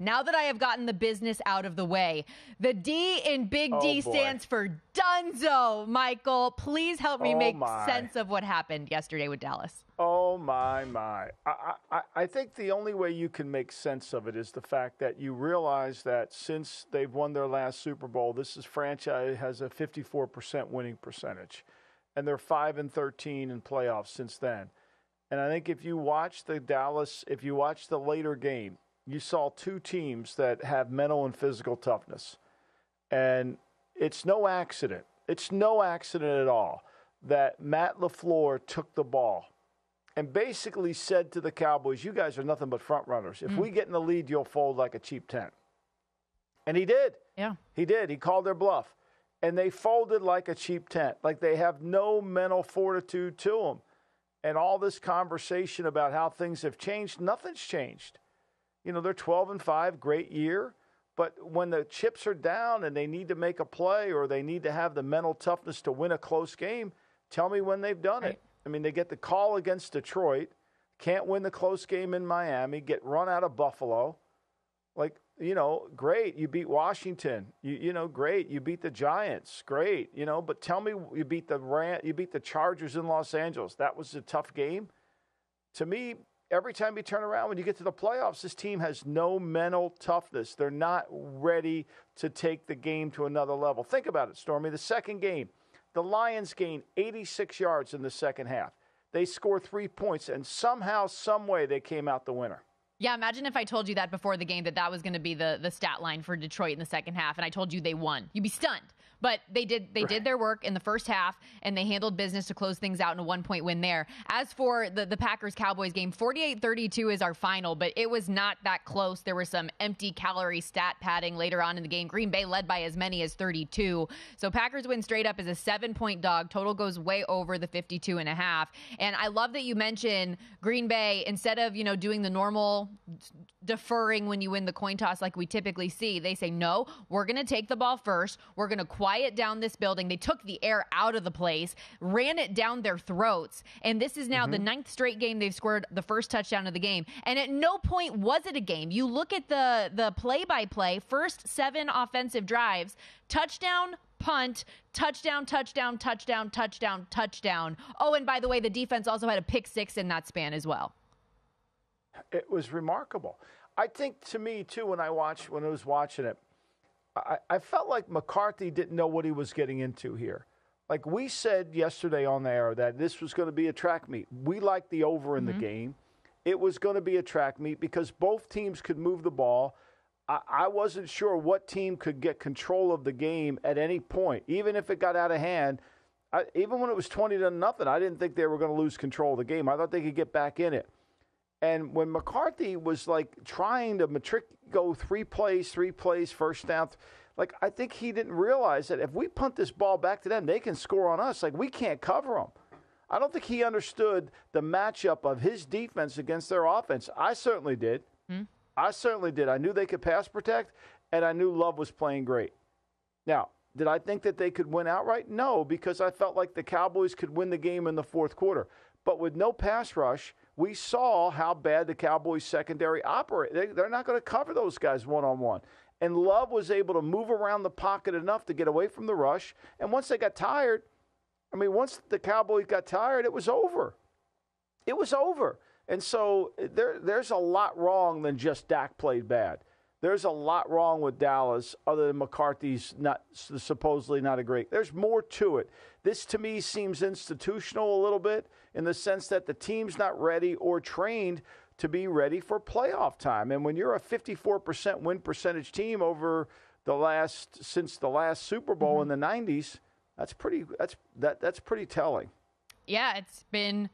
now that I have gotten the business out of the way. The D in Big D stands for Dunzo. Michael, please help me make sense of what happened yesterday with Dallas. Oh, my. I think the only way you can make sense of it is the fact that you realize that since they've won their last Super Bowl, this franchise has a 54% winning percentage. And they're 5-13 in playoffs since then. And I think if you watch the later game, you saw two teams that have mental and physical toughness. And it's no accident. It's no accident at all that Matt LaFleur took the ball and basically said to the Cowboys, you guys are nothing but front runners. If we get in the lead, you'll fold like a cheap tent. And he did. Yeah. He did. He called their bluff. And they folded like a cheap tent. Like they have no mental fortitude to them. And all this conversation about how things have changed, nothing's changed. You know, they're 12-5, great year. But when the chips are down and they need to make a play or they need to have the mental toughness to win a close game, tell me when they've done it. I mean, they get the call against Detroit, can't win the close game in Miami, get run out of Buffalo. Like, you know, great, you beat Washington. You know, great, you beat the Giants. Great, you know, but tell me you beat the Chargers in Los Angeles. That was a tough game. To me, every time you turn around, when you get to the playoffs, this team has no mental toughness. They're not ready to take the game to another level. Think about it, Stormy. The second game, the Lions gained 86 yards in the second half. They scored 3 points, and somehow, some way, they came out the winner. Yeah, imagine if I told you that before the game, that was going to be the stat line for Detroit in the second half, and I told you they won. You'd be stunned. But they did their work in the first half, and they handled business to close things out in a 1-point win there. As for the Packers-Cowboys game, 48-32 is our final, but it was not that close. There was some empty calorie stat padding later on in the game. Green Bay led by as many as 32. So Packers win straight up as a 7-point dog. Total goes way over the 52.5. And I love that you mentioned Green Bay, instead of, you know, doing the normal deferring when you win the coin toss like we typically see, they say, no, we're going to take the ball first. We're going to quiet down this building. They took the air out of the place, ran it down their throats, and this is now the 9th straight game they've scored the first touchdown of the game. And at no point was it a game. You look at the play-by-play, first 7 offensive drives, touchdown, punt, touchdown, touchdown, touchdown, touchdown, touchdown. Oh, and by the way, the defense also had a pick 6 in that span as well. It was remarkable. I think, to me, too, when I was watching it, I felt like McCarthy didn't know what he was getting into here. Like we said yesterday on the air that this was going to be a track meet. We liked the over in the game. It was going to be a track meet because both teams could move the ball. I wasn't sure what team could get control of the game at any point, even if it got out of hand. Even when it was 20-0, I didn't think they were going to lose control of the game. I thought they could get back in it. And when McCarthy was like trying to go 3 plays, first down, like I think he didn't realize that if we punt this ball back to them, they can score on us. Like we can't cover them. I don't think he understood the matchup of his defense against their offense. I certainly did. I certainly did. I knew they could pass protect, and I knew Love was playing great. Now, did I think that they could win outright? No, because I felt like the Cowboys could win the game in the fourth quarter. But with no pass rush, we saw how bad the Cowboys secondary operate. They're not going to cover those guys one-on-one. And Love was able to move around the pocket enough to get away from the rush. And once they got tired, once the Cowboys got tired, it was over. It was over. And so there's a lot wrong than just Dak played bad. There's a lot wrong with Dallas other than McCarthy's supposedly not a great. There's more to it. This, to me, seems institutional a little bit in the sense that the team's not ready or trained to be ready for playoff time. And when you're a 54% win percentage team since the last Super Bowl in the 90s, that's pretty telling. Yeah, it's been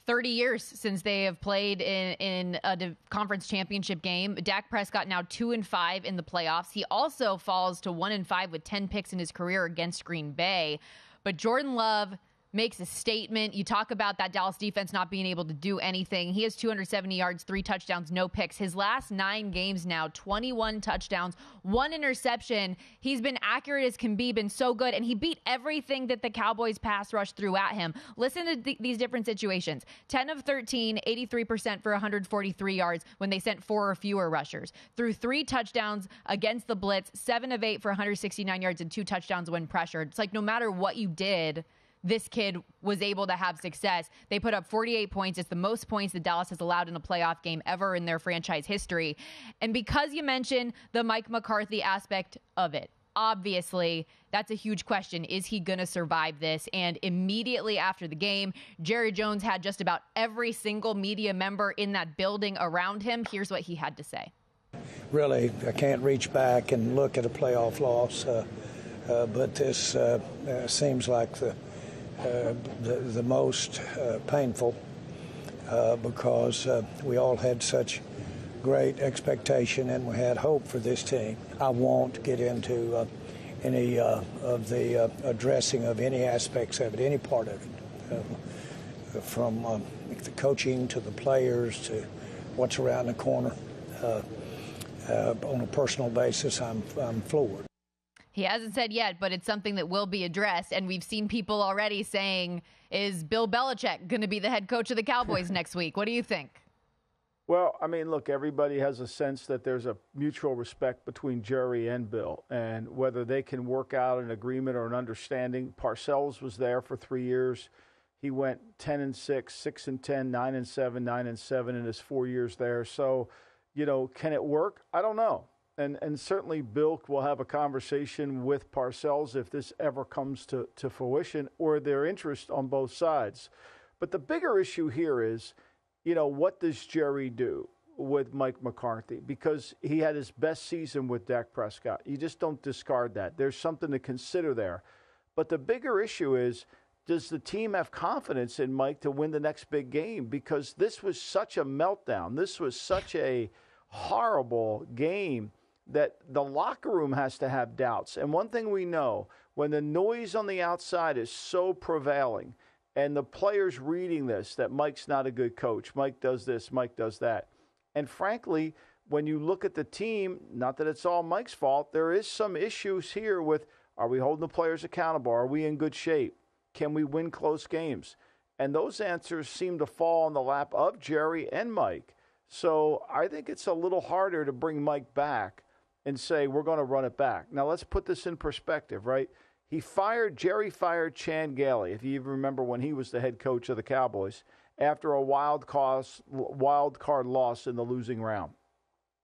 30 years since they have played in a conference championship game. Dak Prescott now 2-5 in the playoffs. He also falls to 1-5 with 10 picks in his career against Green Bay. But Jordan Love makes a statement. You talk about that Dallas defense not being able to do anything. He has 270 yards, 3 touchdowns, no picks. His last 9 games now, 21 touchdowns, 1 interception. He's been accurate as can be, been so good, and he beat everything that the Cowboys pass rush threw at him. Listen to these different situations. 10 of 13, 83% for 143 yards when they sent 4 or fewer rushers. Threw 3 touchdowns against the blitz, 7 of 8 for 169 yards and 2 touchdowns when pressured. It's like no matter what you did, this kid was able to have success. They put up 48 points. It's the most points that Dallas has allowed in a playoff game ever in their franchise history. And because you mentioned the Mike McCarthy aspect of it, obviously, that's a huge question. Is he going to survive this? And immediately after the game, Jerry Jones had just about every single media member in that building around him. Here's what he had to say. Really, I can't reach back and look at a playoff loss, but this seems like the most painful because we all had such great expectation and we had hope for this team. I won't get into any of the addressing of any aspects of it, any part of it, from the coaching to the players to what's around the corner. On a personal basis, I'm floored. He hasn't said yet, but it's something that will be addressed. And we've seen people already saying, is Bill Belichick going to be the head coach of the Cowboys next week? What do you think? Well, I mean, look, everybody has a sense that there's a mutual respect between Jerry and Bill, and whether they can work out an agreement or an understanding. Parcells was there for 3 years. He went 10-6, 6-10, 9-7, 9-7 in his 4 years there. So, you know, can it work? I don't know. And certainly Bill will have a conversation with Parcells if this ever comes to fruition, or their interest on both sides. But the bigger issue here is, you know, what does Jerry do with Mike McCarthy? Because he had his best season with Dak Prescott. You just don't discard that. There's something to consider there. But the bigger issue is, does the team have confidence in Mike to win the next big game? Because this was such a meltdown. This was such a horrible game that the locker room has to have doubts. And one thing we know, when the noise on the outside is so prevailing and the players reading this, that Mike's not a good coach, Mike does this, Mike does that. And frankly, when you look at the team, not that it's all Mike's fault, there is some issues here with, are we holding the players accountable? Are we in good shape? Can we win close games? And those answers seem to fall in the lap of Jerry and Mike. So I think it's a little harder to bring Mike back and say, we're going to run it back. Now, let's put this in perspective, right? Jerry fired Chan Gailey, if you even remember when he was the head coach of the Cowboys, after a wild card loss in the losing round.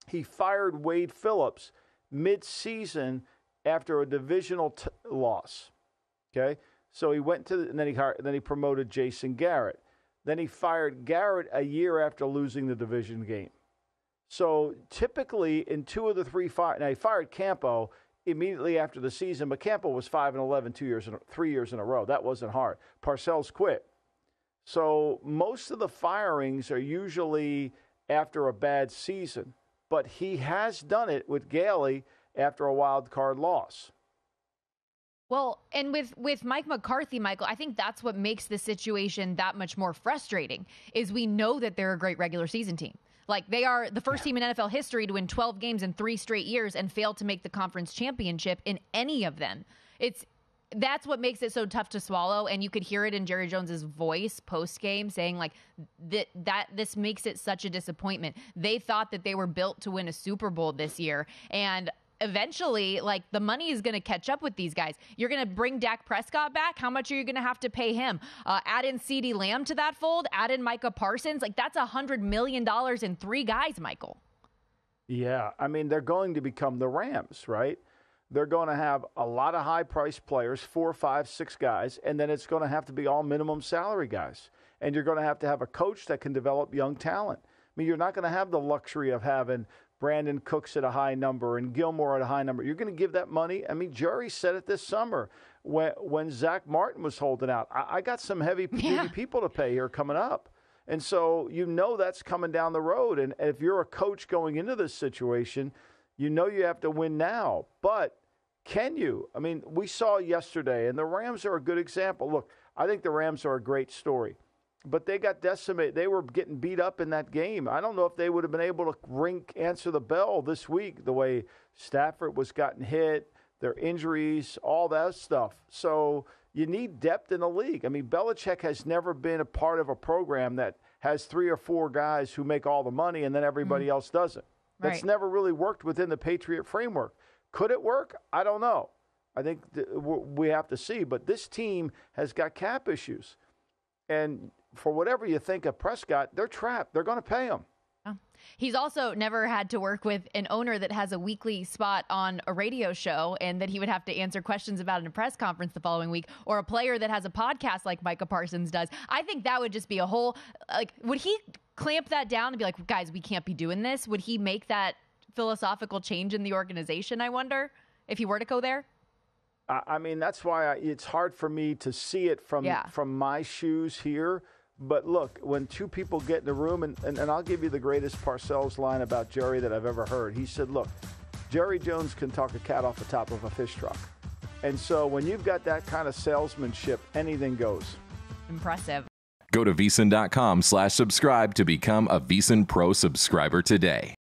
He fired Wade Phillips mid-season after a divisional loss. Okay? So he went to, and then he promoted Jason Garrett. Then he fired Garrett a year after losing the division game. So typically in 2 of the 3 now he fired Campo immediately after the season, but Campo was 5-11 3 years in a row. That wasn't hard. Parcells quit. So most of the firings are usually after a bad season, but he has done it with Gailey after a wild card loss. Well, and with Mike McCarthy, Michael, I think that's what makes the situation that much more frustrating, is we know that they're a great regular season team. Like, they are the first team in NFL history to win 12 games in 3 straight years and fail to make the conference championship in any of them. That's what makes it so tough to swallow, and you could hear it in Jerry Jones's voice post-game saying, like, that this makes it such a disappointment. They thought that they were built to win a Super Bowl this year, and eventually, like, the money is going to catch up with these guys. You're going to bring Dak Prescott back. How much are you going to have to pay him? Add in CeeDee Lamb to that fold. Add in Micah Parsons. Like, that's $100 million in 3 guys, Michael. Yeah, I mean, they're going to become the Rams, right? They're going to have a lot of high-priced players, 4, 5, 6 guys, and then it's going to have to be all minimum salary guys. And you're going to have a coach that can develop young talent. I mean, you're not going to have the luxury of having Brandon Cooks at a high number and Gilmore at a high number. You're going to give that money. I mean, Jerry said it this summer when Zach Martin was holding out. I got some heavy people to pay here coming up. And so you know that's coming down the road. And if you're a coach going into this situation, you know you have to win now. But can you? I mean, we saw yesterday, and the Rams are a good example. Look, I think the Rams are a great story. But they got decimated. They were getting beat up in that game. I don't know if they would have been able to answer the bell this week the way Stafford was gotten hit, their injuries, all that stuff. So you need depth in the league. I mean, Belichick has never been a part of a program that has 3 or 4 guys who make all the money and then everybody else doesn't. That's never really worked within the Patriot framework. Could it work? I don't know. I think we have to see. But this team has got cap issues. And for whatever you think of Prescott, they're trapped. They're going to pay him. He's also never had to work with an owner that has a weekly spot on a radio show and that he would have to answer questions about in a press conference the following week, or a player that has a podcast like Micah Parsons does. I think that would just be a whole, would he clamp that down and be like, guys, we can't be doing this? Would he make that philosophical change in the organization, I wonder, if he were to go there? I mean, that's why it's hard for me to see it from my shoes here. But look, when 2 people get in the room, and I'll give you the greatest Parcells line about Jerry that I've ever heard. He said, look, Jerry Jones can talk a cat off the top of a fish truck. And so when you've got that kind of salesmanship, anything goes. Impressive. Go to VSiN.com/subscribe to become a VSiN Pro subscriber today.